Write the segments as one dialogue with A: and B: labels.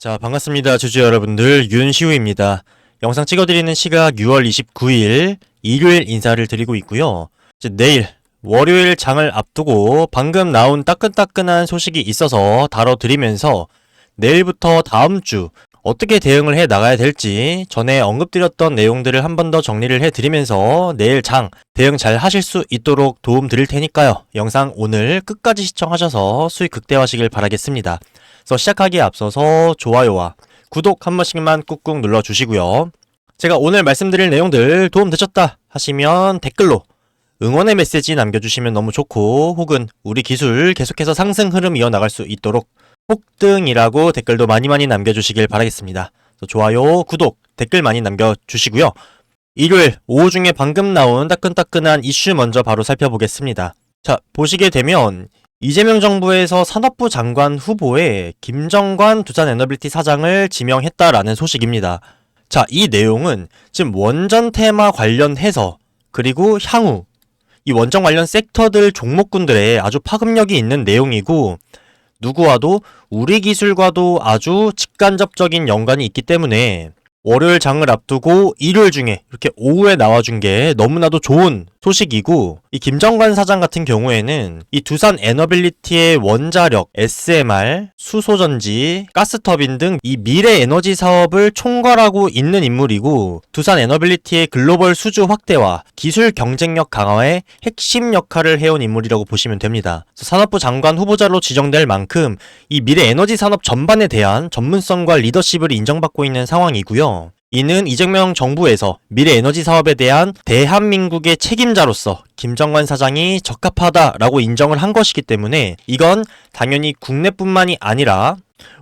A: 자, 반갑습니다. 주주 여러분들, 윤시우입니다. 영상 찍어드리는 시각 6월 29일 일요일 인사를 드리고 있고요. 이제 내일 월요일 장을 앞두고 방금 나온 따끈따끈한 소식이 있어서 다뤄드리면서 내일부터 다음 주 어떻게 대응을 해 나가야 될지 전에 언급드렸던 내용들을 한 번 더 정리를 해드리면서 내일 장 대응 잘 하실 수 있도록 도움 드릴 테니까요. 영상 오늘 끝까지 시청하셔서 수익 극대화하시길 바라겠습니다. 그래서 시작하기에 앞서서 좋아요와 구독 한 번씩만 꾹꾹 눌러주시고요. 제가 오늘 말씀드릴 내용들 도움되셨다 하시면 댓글로 응원의 메시지 남겨주시면 너무 좋고, 혹은 우리 기술 계속해서 상승 흐름 이어나갈 수 있도록 폭등이라고 댓글도 많이 남겨주시길 바라겠습니다. 좋아요, 구독, 댓글 많이 남겨주시고요. 일요일 오후 중에 방금 나온 따끈따끈한 이슈 먼저 바로 살펴보겠습니다. 자, 보시게 되면 이재명 정부에서 산업부 장관 후보에 김정관 두산에너빌리티 사장을 지명했다라는 소식입니다. 자, 이 내용은 지금 원전 테마 관련해서, 그리고 향후 이 원전 관련 섹터들 종목군들에 아주 파급력이 있는 내용이고, 누구와도 우리 기술과도 아주 직간접적인 연관이 있기 때문에 월요일 장을 앞두고 일요일 중에 이렇게 오후에 나와준 게 너무나도 좋은 소식이고, 이 김정관 사장 같은 경우에는 이 두산 에너빌리티의 원자력, SMR, 수소전지, 가스터빈 등 이 미래 에너지 사업을 총괄하고 있는 인물이고, 두산 에너빌리티의 글로벌 수주 확대와 기술 경쟁력 강화에 핵심 역할을 해온 인물이라고 보시면 됩니다. 산업부 장관 후보자로 지정될 만큼 이 미래 에너지 산업 전반에 대한 전문성과 리더십을 인정받고 있는 상황이고요. 이는 이재명 정부에서 미래 에너지 사업에 대한 대한민국의 책임자로서 김정관 사장이 적합하다라고 인정을 한 것이기 때문에, 이건 당연히 국내뿐만이 아니라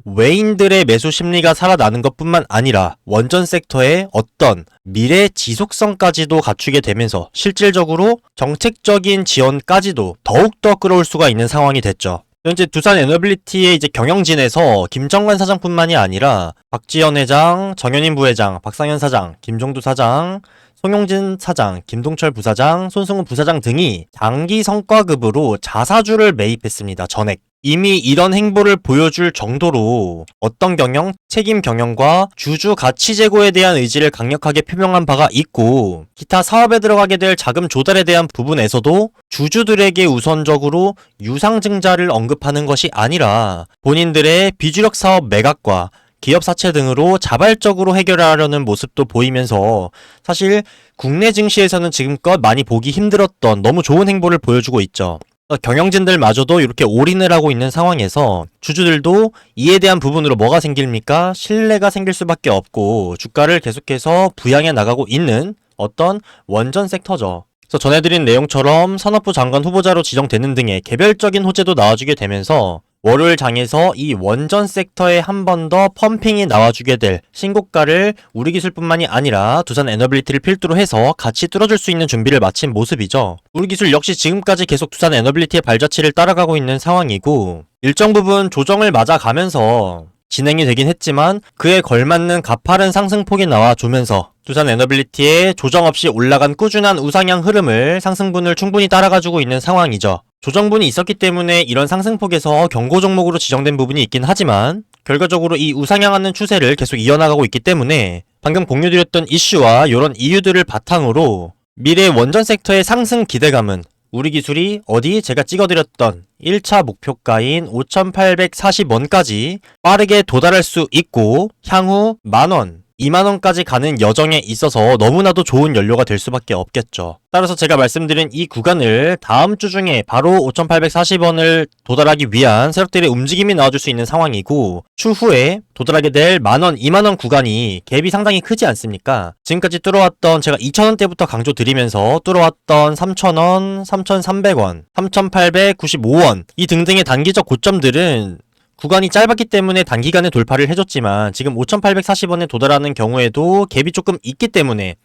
A: 외인들의 매수 심리가 살아나는 것뿐만 아니라 원전 섹터의 어떤 미래 지속성까지도 갖추게 되면서 실질적으로 정책적인 지원까지도 더욱더 끌어올 수가 있는 상황이 됐죠. 현재 두산 에너빌리티의 이제 경영진에서 김정관 사장뿐만이 아니라 박지현 회장, 정현인 부회장, 박상현 사장, 김종두 사장, 송용진 사장, 김동철 부사장, 손승우 부사장 등이 장기 성과급으로 자사주를 매입했습니다. 전액. 이미 이런 행보를 보여줄 정도로 어떤 경영, 책임 경영과 주주 가치 제고에 대한 의지를 강력하게 표명한 바가 있고, 기타 사업에 들어가게 될 자금 조달에 대한 부분에서도 주주들에게 우선적으로 유상증자를 언급하는 것이 아니라 본인들의 비주력 사업 매각과 기업 사채 등으로 자발적으로 해결하려는 모습도 보이면서, 사실 국내 증시에서는 지금껏 많이 보기 힘들었던 너무 좋은 행보를 보여주고 있죠. 경영진들마저도 이렇게 올인을 하고 있는 상황에서 주주들도 이에 대한 부분으로 뭐가 생깁니까? 신뢰가 생길 수밖에 없고 주가를 계속해서 부양해 나가고 있는 어떤 원전 섹터죠. 그래서 전해드린 내용처럼 산업부 장관 후보자로 지정되는 등의 개별적인 호재도 나와주게 되면서 월요일 장에서 이 원전 섹터에 한 번 더 펌핑이 나와주게 될 신고가를 우리 기술뿐만이 아니라 두산 에너빌리티를 필두로 해서 같이 뚫어줄 수 있는 준비를 마친 모습이죠. 우리 기술 역시 지금까지 계속 두산 에너빌리티의 발자취를 따라가고 있는 상황이고, 일정 부분 조정을 맞아가면서 진행이 되긴 했지만 그에 걸맞는 가파른 상승폭이 나와주면서 두산 에너빌리티의 조정 없이 올라간 꾸준한 우상향 흐름을 상승분을 충분히 따라가주고 있는 상황이죠. 조정분이 있었기 때문에 이런 상승폭에서 경고 종목으로 지정된 부분이 있긴 하지만 결과적으로 이 우상향하는 추세를 계속 이어나가고 있기 때문에 방금 공유드렸던 이슈와 이런 이유들을 바탕으로 미래 원전 섹터의 상승 기대감은 우리 기술이 어디 제가 찍어드렸던 1차 목표가인 5,840원까지 빠르게 도달할 수 있고, 향후 만원, 2만원까지 가는 여정에 있어서 너무나도 좋은 연료가 될 수밖에 없겠죠. 따라서 제가 말씀드린 이 구간을 다음 주 중에 바로 5,840원을 도달하기 위한 세력들의 움직임이 나와줄 수 있는 상황이고, 추후에 도달하게 될 만원, 2만원 구간이 갭이 상당히 크지 않습니까? 지금까지 뚫어왔던, 제가 2,000원대부터 강조드리면서 뚫어왔던 3,000원, 3,300원, 3,895원 이 등등의 단기적 고점들은 구간이 짧았기 때문에 단기간에 돌파를 해줬지만 지금 5,840원에 도달하는 경우에도 갭이 조금 있기 때문에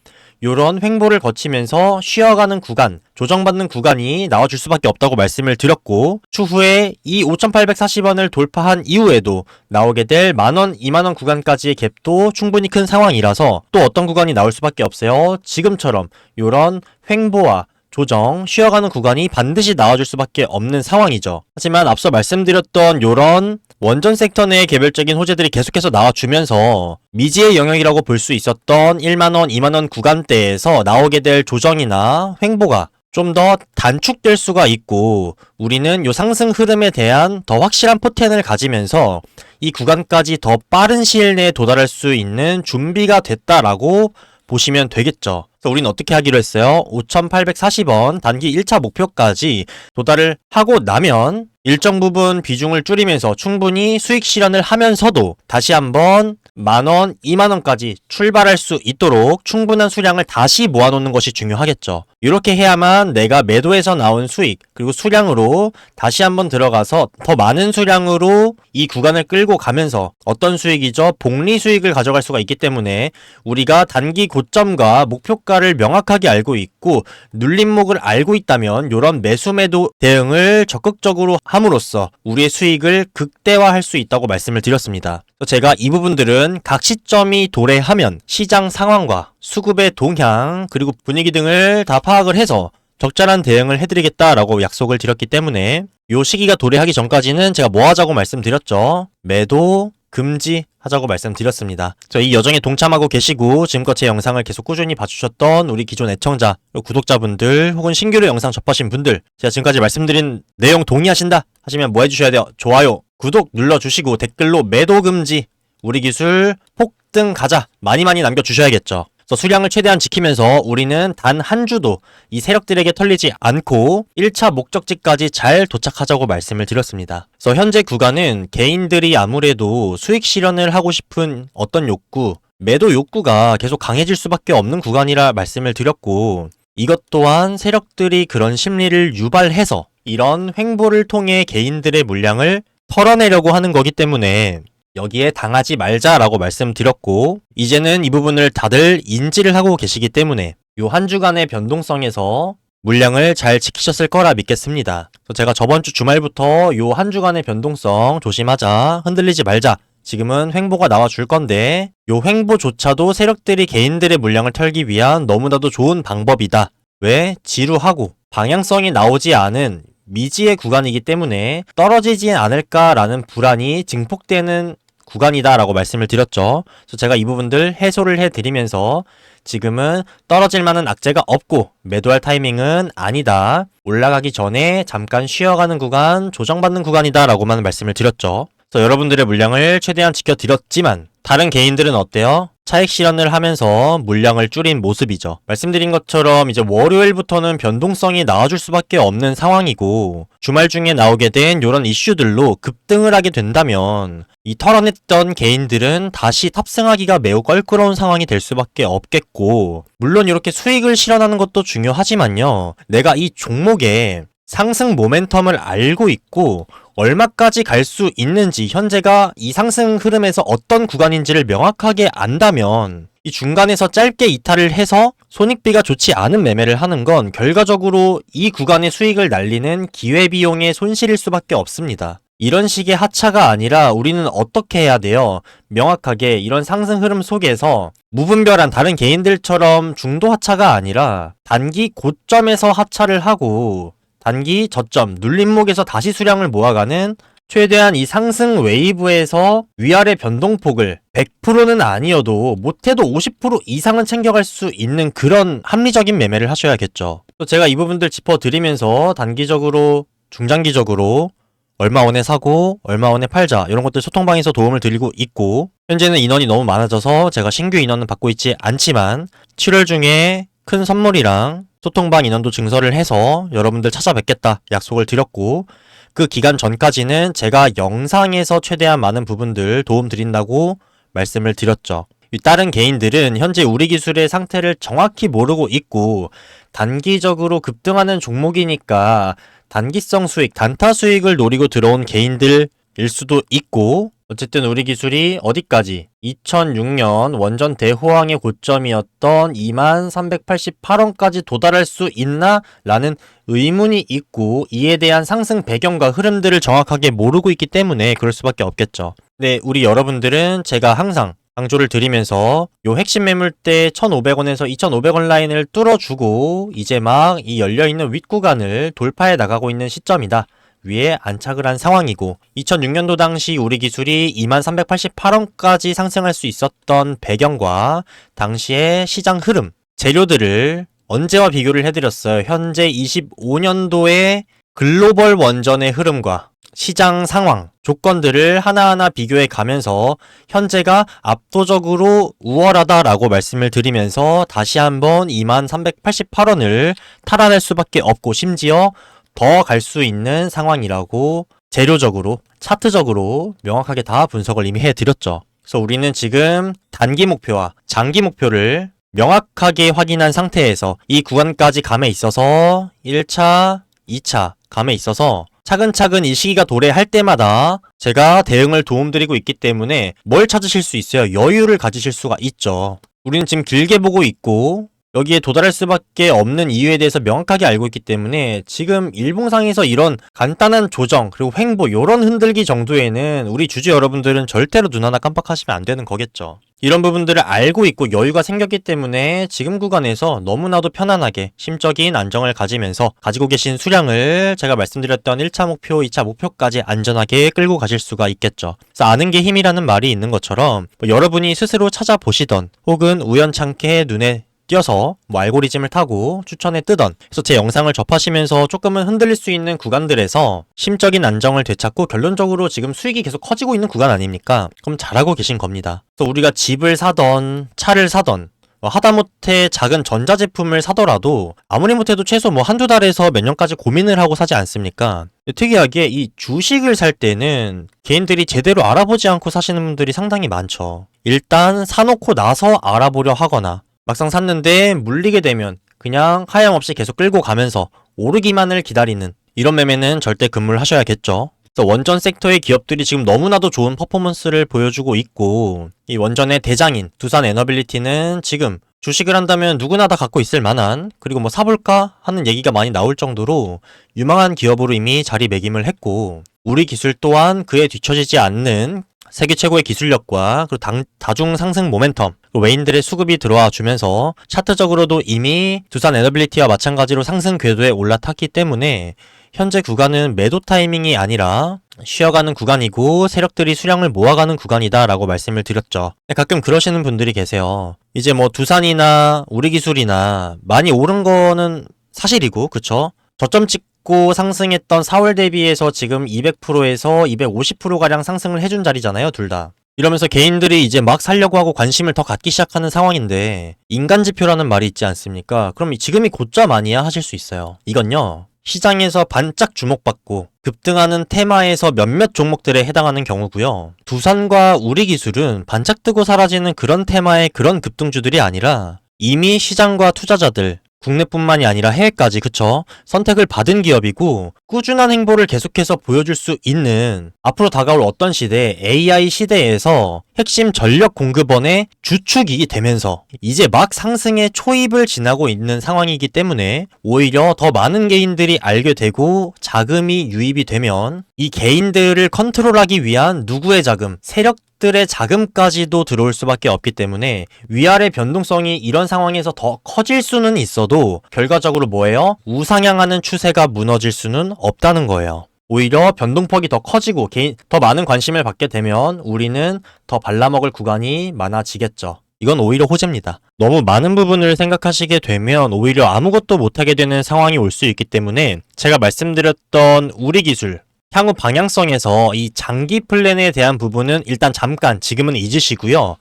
A: 요런 횡보를 거치면서 쉬어가는 구간, 조정받는 구간이 나와줄 수밖에 없다고 말씀을 드렸고, 추후에 이 5,840원을 돌파한 이후에도 나오게 될 만원, 2만원 구간까지의 갭도 충분히 큰 상황이라서 또 어떤 구간이 나올 수밖에 없어요. 지금처럼 요런 횡보와 조정, 쉬어가는 구간이 반드시 나와줄 수밖에 없는 상황이죠. 하지만 앞서 말씀드렸던 요런 원전 섹터 내의 개별적인 호재들이 계속해서 나와주면서 미지의 영역이라고 볼 수 있었던 1만원, 2만원 구간대에서 나오게 될 조정이나 횡보가 좀 더 단축될 수가 있고, 우리는 요 상승 흐름에 대한 더 확실한 포텐을 가지면서 이 구간까지 더 빠른 시일 내에 도달할 수 있는 준비가 됐다라고 보시면 되겠죠. 그래서 우리는 어떻게 하기로 했어요? 5,840원 단기 1차 목표까지 도달을 하고 나면 일정 부분 비중을 줄이면서 충분히 수익 실현을 하면서도 다시 한번 만원, 2만원까지 출발할 수 있도록 충분한 수량을 다시 모아놓는 것이 중요하겠죠. 이렇게 해야만 내가 매도에서 나온 수익, 그리고 수량으로 다시 한번 들어가서 더 많은 수량으로 이 구간을 끌고 가면서 어떤 수익이죠? 복리 수익을 가져갈 수가 있기 때문에 우리가 단기 고점과 목표가를 명확하게 알고 있고 눌림목을 알고 있다면 이런 매수 매도 대응을 적극적으로 함으로써 우리의 수익을 극대화할 수 있다고 말씀을 드렸습니다. 제가 이 부분들은 각 시점이 도래하면 시장 상황과 수급의 동향 그리고 분위기 등을 다 파악을 해서 적절한 대응을 해드리겠다라고 약속을 드렸기 때문에 요 시기가 도래하기 전까지는 제가 뭐 하자고 말씀드렸죠? 매도 금지 하자고 말씀드렸습니다. 이 여정에 동참하고 계시고 지금껏 제 영상을 계속 꾸준히 봐주셨던 우리 기존 애청자, 구독자분들 혹은 신규로 영상 접하신 분들, 제가 지금까지 말씀드린 내용 동의하신다 하시면 뭐 해주셔야 돼요? 좋아요, 구독 눌러주시고 댓글로 매도 금지, 우리 기술 폭등 가자 많이 남겨주셔야겠죠. 그래서 수량을 최대한 지키면서 우리는 단 한 주도 이 세력들에게 털리지 않고 1차 목적지까지 잘 도착하자고 말씀을 드렸습니다. 그래서 현재 구간은 개인들이 아무래도 수익 실현을 하고 싶은 어떤 욕구, 매도 욕구가 계속 강해질 수밖에 없는 구간이라 말씀을 드렸고, 이것 또한 세력들이 그런 심리를 유발해서 이런 횡보를 통해 개인들의 물량을 털어내려고 하는 거기 때문에 여기에 당하지 말자라고 말씀드렸고, 이제는 이 부분을 다들 인지를 하고 계시기 때문에 요 한 주간의 변동성에서 물량을 잘 지키셨을 거라 믿겠습니다. 제가 저번 주 주말부터 요 한 주간의 변동성 조심하자, 흔들리지 말자, 지금은 횡보가 나와줄 건데 요 횡보조차도 세력들이 개인들의 물량을 털기 위한 너무나도 좋은 방법이다. 왜? 지루하고 방향성이 나오지 않은 미지의 구간이기 때문에 떨어지지 않을까라는 불안이 증폭되는 구간이다라고 말씀을 드렸죠. 그래서 제가 이 부분들 해소를 해드리면서 지금은 떨어질 만한 악재가 없고 매도할 타이밍은 아니다, 올라가기 전에 잠깐 쉬어가는 구간, 조정받는 구간이다 라고만 말씀을 드렸죠. 그래서 여러분들의 물량을 최대한 지켜드렸지만 다른 개인들은 어때요? 차익 실현을 하면서 물량을 줄인 모습이죠. 말씀드린 것처럼 이제 월요일부터는 변동성이 나와줄 수밖에 없는 상황이고, 주말 중에 나오게 된 이런 이슈들로 급등을 하게 된다면 이 털어냈던 개인들은 다시 탑승하기가 매우 껄끄러운 상황이 될 수밖에 없겠고, 물론 이렇게 수익을 실현하는 것도 중요하지만요, 내가 이 종목에 상승 모멘텀을 알고 있고 얼마까지 갈 수 있는지, 현재가 이 상승 흐름에서 어떤 구간인지를 명확하게 안다면 이 중간에서 짧게 이탈을 해서 손익비가 좋지 않은 매매를 하는 건 결과적으로 이 구간의 수익을 날리는 기회비용의 손실일 수밖에 없습니다. 이런 식의 하차가 아니라 우리는 어떻게 해야 돼요? 명확하게 이런 상승 흐름 속에서 무분별한 다른 개인들처럼 중도 하차가 아니라 단기 고점에서 하차를 하고 단기 저점, 눌림목에서 다시 수량을 모아가는, 최대한 이 상승 웨이브에서 위아래 변동폭을 100%는 아니어도 못해도 50% 이상은 챙겨갈 수 있는 그런 합리적인 매매를 하셔야겠죠. 또 제가 이 부분들 짚어드리면서 단기적으로, 중장기적으로 얼마 원에 사고 얼마 원에 팔자, 이런 것들 소통방에서 도움을 드리고 있고, 현재는 인원이 너무 많아져서 제가 신규 인원은 받고 있지 않지만 7월 중에 큰 선물이랑 소통방 인원도 증설을 해서 여러분들 찾아뵙겠다 약속을 드렸고, 그 기간 전까지는 제가 영상에서 최대한 많은 부분들 도움 드린다고 말씀을 드렸죠. 다른 개인들은 현재 우리 기술의 상태를 정확히 모르고 있고 단기적으로 급등하는 종목이니까 단기성 수익, 단타 수익을 노리고 들어온 개인들일 수도 있고, 어쨌든 우리 기술이 어디까지 2006년 원전 대호황의 고점이었던 2388원까지 도달할 수 있나? 라는 의문이 있고, 이에 대한 상승 배경과 흐름들을 정확하게 모르고 있기 때문에 그럴 수밖에 없겠죠. 네, 우리 여러분들은 제가 항상 강조를 드리면서 요 핵심 매물대 1,500원에서 2,500원 라인을 뚫어주고 이제 막 이 열려있는 윗구간을 돌파해 나가고 있는 시점이다. 위에 안착을 한 상황이고 2006년도 당시 우리 기술이 2388원까지 상승할 수 있었던 배경과 당시의 시장 흐름, 재료들을 언제와 비교를 해드렸어요. 현재 25년도의 글로벌 원전의 흐름과 시장 상황, 조건들을 하나하나 비교해 가면서 현재가 압도적으로 우월하다라고 말씀을 드리면서 다시 한번 2388원을 탈환할 수밖에 없고 심지어 더 갈 수 있는 상황이라고 재료적으로, 차트적으로 명확하게 다 분석을 이미 해드렸죠. 그래서 우리는 지금 단기 목표와 장기 목표를 명확하게 확인한 상태에서 이 구간까지 감에 있어서 1차, 2차 감에 있어서 차근차근 이 시기가 도래할 때마다 제가 대응을 도움드리고 있기 때문에 뭘 찾으실 수 있어요? 여유를 가지실 수가 있죠. 우리는 지금 길게 보고 있고 여기에 도달할 수밖에 없는 이유에 대해서 명확하게 알고 있기 때문에 지금 일봉상에서 이런 간단한 조정 그리고 횡보 이런 흔들기 정도에는 우리 주주 여러분들은 절대로 눈 하나 깜빡하시면 안 되는 거겠죠. 이런 부분들을 알고 있고 여유가 생겼기 때문에 지금 구간에서 너무나도 편안하게 심적인 안정을 가지면서 가지고 계신 수량을 제가 말씀드렸던 1차 목표, 2차 목표까지 안전하게 끌고 가실 수가 있겠죠. 그래서 아는 게 힘이라는 말이 있는 것처럼 여러분이 스스로 찾아보시던 혹은 우연찮게 눈에 띄어서 알고리즘을 타고 추천에 뜨던 그래서 제 영상을 접하시면서 조금은 흔들릴 수 있는 구간들에서 심적인 안정을 되찾고 결론적으로 지금 수익이 계속 커지고 있는 구간 아닙니까? 그럼 잘하고 계신 겁니다. 그래서 우리가 집을 사던 차를 사던 하다못해 작은 전자제품을 사더라도 아무리 못해도 최소 한두 달에서 몇 년까지 고민을 하고 사지 않습니까? 특이하게 이 주식을 살 때는 개인들이 제대로 알아보지 않고 사시는 분들이 상당히 많죠. 일단 사놓고 나서 알아보려 하거나 막상 샀는데 물리게 되면 그냥 하염없이 계속 끌고 가면서 오르기만을 기다리는 이런 매매는 절대 금물 하셔야겠죠. 그래서 원전 섹터의 기업들이 지금 너무나도 좋은 퍼포먼스를 보여주고 있고 이 원전의 대장인 두산에너빌리티는 지금 주식을 한다면 누구나 다 갖고 있을 만한 그리고 사볼까 하는 얘기가 많이 나올 정도로 유망한 기업으로 이미 자리매김을 했고 우리 기술 또한 그에 뒤처지지 않는 세계 최고의 기술력과 그리고 다중 상승 모멘텀, 외인들의 수급이 들어와 주면서 차트적으로도 이미 두산 에너빌리티와 마찬가지로 상승 궤도에 올라탔기 때문에 현재 구간은 매도 타이밍이 아니라 쉬어가는 구간이고 세력들이 수량을 모아가는 구간이다 라고 말씀을 드렸죠. 가끔 그러시는 분들이 계세요. 이제 두산이나 우리기술이나 많이 오른 거는 사실이고 그쵸? 저점 찍고 상승했던 4월 대비해서 지금 200%에서 250%가량 상승을 해준 자리잖아요, 둘 다. 이러면서 개인들이 이제 막 살려고 하고 관심을 더 갖기 시작하는 상황인데 인간지표라는 말이 있지 않습니까? 그럼 지금이 고점 아니야 하실 수 있어요. 이건요. 시장에서 반짝 주목받고 급등하는 테마에서 몇몇 종목들에 해당하는 경우고요. 두산과 우리기술은 반짝 뜨고 사라지는 그런 테마의 그런 급등주들이 아니라 이미 시장과 투자자들 국내뿐만이 아니라 해외까지 그쵸? 선택을 받은 기업이고 꾸준한 행보를 계속해서 보여줄 수 있는 앞으로 다가올 어떤 시대 AI 시대에서 핵심 전력 공급원의 주축이 되면서 이제 막 상승의 초입을 지나고 있는 상황이기 때문에 오히려 더 많은 개인들이 알게 되고 자금이 유입이 되면 이 개인들을 컨트롤하기 위한 누구의 자금, 세력들의 자금까지도 들어올 수밖에 없기 때문에 위아래 변동성이 이런 상황에서 더 커질 수는 있어도 결과적으로 뭐예요? 우상향하는 추세가 무너질 수는 없다는 거예요. 오히려 변동폭이 더 커지고 더 많은 관심을 받게 되면 우리는 더 발라먹을 구간이 많아지겠죠. 이건 오히려 호재입니다. 너무 많은 부분을 생각하시게 되면 오히려 아무것도 못하게 되는 상황이 올 수 있기 때문에 제가 말씀드렸던 우리 기술 향후 방향성에서 이 장기 플랜에 대한 부분은 일단 잠깐 지금은 잊으시고요.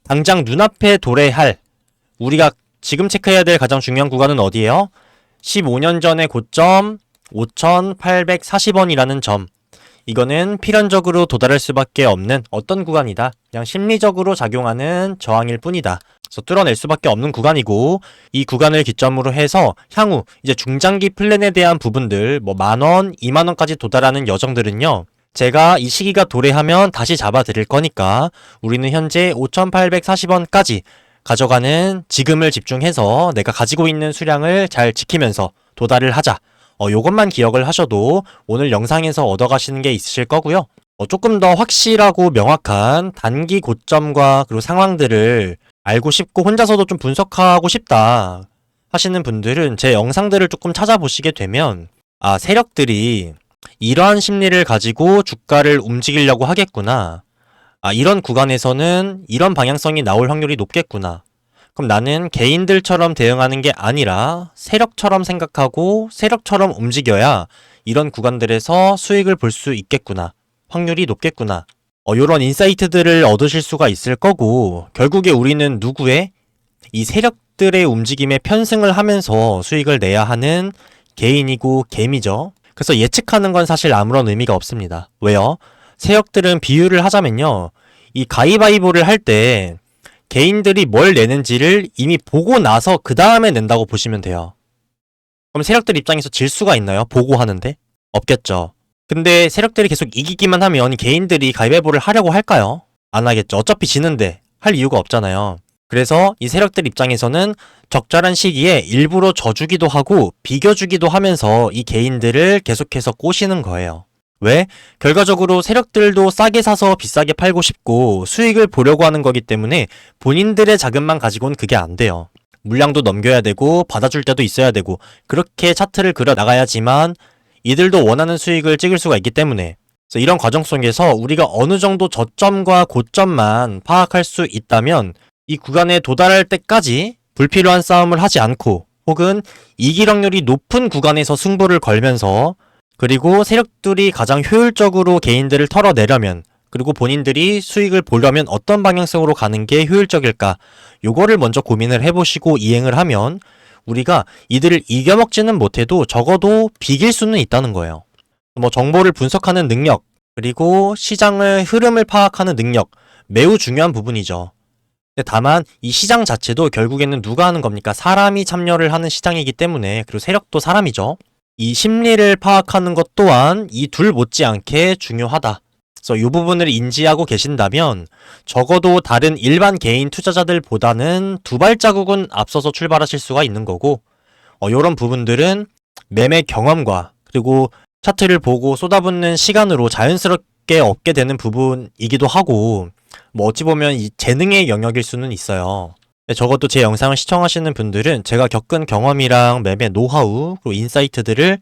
A: 당장 눈앞에 도래할 우리가 지금 체크해야 될 가장 중요한 구간은 어디예요? 15년 전의 고점 5,840원이라는 점. 이거는 필연적으로 도달할 수밖에 없는 어떤 구간이다. 그냥 심리적으로 작용하는 저항일 뿐이다. 그래서 뚫어낼 수밖에 없는 구간이고 이 구간을 기점으로 해서 향후 이제 중장기 플랜에 대한 부분들 10,000원, 20,000원까지 도달하는 여정들은요. 제가 이 시기가 도래하면 다시 잡아드릴 거니까 우리는 현재 5,840원까지 가져가는 지금을 집중해서 내가 가지고 있는 수량을 잘 지키면서 도달을 하자. 요것만 기억을 하셔도 오늘 영상에서 얻어가시는 게 있으실 거고요. 조금 더 확실하고 명확한 단기 고점과 그리고 상황들을 알고 싶고 혼자서도 좀 분석하고 싶다 하시는 분들은 제 영상들을 조금 찾아보시게 되면 세력들이 이러한 심리를 가지고 주가를 움직이려고 하겠구나. 이런 구간에서는 이런 방향성이 나올 확률이 높겠구나. 그럼 나는 개인들처럼 대응하는 게 아니라 세력처럼 생각하고 세력처럼 움직여야 이런 구간들에서 수익을 볼 수 있겠구나. 확률이 높겠구나. 요런 인사이트들을 얻으실 수가 있을 거고, 결국에 우리는 누구의 이 세력들의 움직임에 편승을 하면서 수익을 내야 하는 개인이고 개미죠. 그래서 예측하는 건 사실 아무런 의미가 없습니다. 왜요? 세력들은 비유를 하자면요. 이 가위바위보를 할 때 개인들이 뭘 내는지를 이미 보고 나서 그 다음에 낸다고 보시면 돼요. 그럼 세력들 입장에서 질 수가 있나요? 보고 하는데? 없겠죠. 근데 세력들이 계속 이기기만 하면 개인들이 가위바위보를 하려고 할까요? 안 하겠죠. 어차피 지는데 할 이유가 없잖아요. 그래서 이 세력들 입장에서는 적절한 시기에 일부러 져주기도 하고 비겨주기도 하면서 이 개인들을 계속해서 꼬시는 거예요. 왜? 결과적으로 세력들도 싸게 사서 비싸게 팔고 싶고 수익을 보려고 하는 거기 때문에 본인들의 자금만 가지고는 그게 안 돼요. 물량도 넘겨야 되고 받아줄 때도 있어야 되고 그렇게 차트를 그려 나가야지만 이들도 원하는 수익을 찍을 수가 있기 때문에, 그래서 이런 과정 속에서 우리가 어느 정도 저점과 고점만 파악할 수 있다면 이 구간에 도달할 때까지 불필요한 싸움을 하지 않고 혹은 이길 확률이 높은 구간에서 승부를 걸면서, 그리고 세력들이 가장 효율적으로 개인들을 털어내려면, 그리고 본인들이 수익을 보려면 어떤 방향성으로 가는 게 효율적일까, 요거를 먼저 고민을 해보시고 이행을 하면 우리가 이들을 이겨먹지는 못해도 적어도 비길 수는 있다는 거예요. 정보를 분석하는 능력, 그리고 시장의 흐름을 파악하는 능력, 매우 중요한 부분이죠. 근데 다만 이 시장 자체도 결국에는 누가 하는 겁니까? 사람이 참여를 하는 시장이기 때문에, 그리고 세력도 사람이죠. 이 심리를 파악하는 것 또한 이 둘 못지않게 중요하다. 그래서 이 부분을 인지하고 계신다면 적어도 다른 일반 개인 투자자들보다는 두 발자국은 앞서서 출발하실 수가 있는 거고, 이런 부분들은 매매 경험과 그리고 차트를 보고 쏟아붓는 시간으로 자연스럽게 얻게 되는 부분이기도 하고, 어찌 보면 이 재능의 영역일 수는 있어요. 적어도 제 영상을 시청하시는 분들은 제가 겪은 경험이랑 매매 노하우 그리고 인사이트들을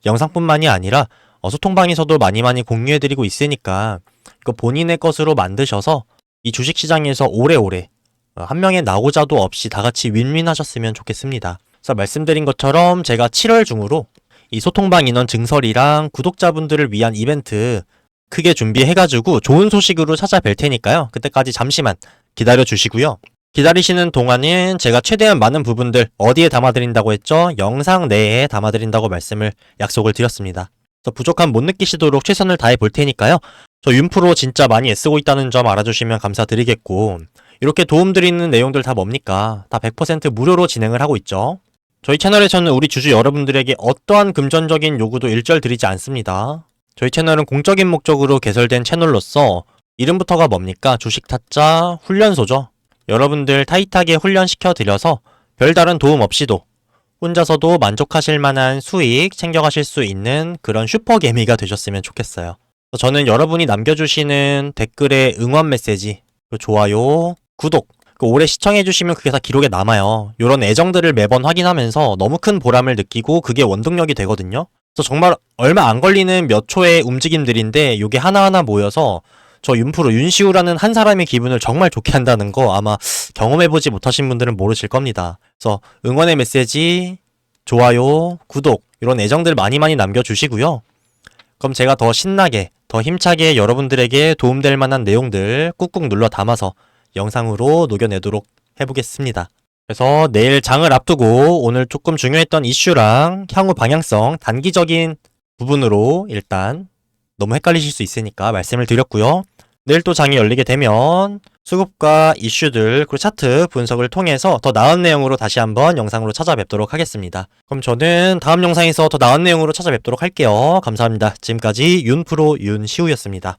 A: 영상뿐만이 아니라 소통방에서도 많이 공유해드리고 있으니까 이거 본인의 것으로 만드셔서 이 주식시장에서 오래오래 한 명의 나고자도 없이 다 같이 윈윈 하셨으면 좋겠습니다. 그래서 말씀드린 것처럼 제가 7월 중으로 이 소통방 인원 증설이랑 구독자분들을 위한 이벤트 크게 준비해가지고 좋은 소식으로 찾아뵐 테니까요. 그때까지 잠시만 기다려 주시고요. 기다리시는 동안은 제가 최대한 많은 부분들 어디에 담아드린다고 했죠? 영상 내에 담아드린다고 말씀을 약속을 드렸습니다. 그래서 부족함 못 느끼시도록 최선을 다해 볼 테니까요. 저 윤프로 진짜 많이 애쓰고 있다는 점 알아주시면 감사드리겠고, 이렇게 도움드리는 내용들 다 뭡니까? 다 100% 무료로 진행을 하고 있죠. 저희 채널에서는 우리 주주 여러분들에게 어떠한 금전적인 요구도 일절 드리지 않습니다. 저희 채널은 공적인 목적으로 개설된 채널로서 이름부터가 뭡니까? 주식 타짜 훈련소죠. 여러분들 타이트하게 훈련시켜드려서 별다른 도움 없이도 혼자서도 만족하실 만한 수익 챙겨가실 수 있는 그런 슈퍼개미가 되셨으면 좋겠어요. 저는 여러분이 남겨주시는 댓글에 응원 메시지, 좋아요, 구독, 오래 시청해주시면 그게 다 기록에 남아요. 이런 애정들을 매번 확인하면서 너무 큰 보람을 느끼고 그게 원동력이 되거든요. 그래서 정말 얼마 안 걸리는 몇 초의 움직임들인데 이게 하나하나 모여서 저 윤프로 윤시우라는 한 사람의 기분을 정말 좋게 한다는 거 아마 경험해보지 못하신 분들은 모르실 겁니다. 그래서 응원의 메시지, 좋아요, 구독 이런 애정들 많이 남겨주시고요. 그럼 제가 더 신나게, 더 힘차게 여러분들에게 도움될 만한 내용들 꾹꾹 눌러 담아서 영상으로 녹여내도록 해보겠습니다. 그래서 내일 장을 앞두고 오늘 조금 중요했던 이슈랑 향후 방향성 단기적인 부분으로 일단 너무 헷갈리실 수 있으니까 말씀을 드렸고요. 내일 또 장이 열리게 되면 수급과 이슈들 그리고 차트 분석을 통해서 더 나은 내용으로 다시 한번 영상으로 찾아뵙도록 하겠습니다. 그럼 저는 다음 영상에서 더 나은 내용으로 찾아뵙도록 할게요. 감사합니다. 지금까지 윤프로 윤시우였습니다.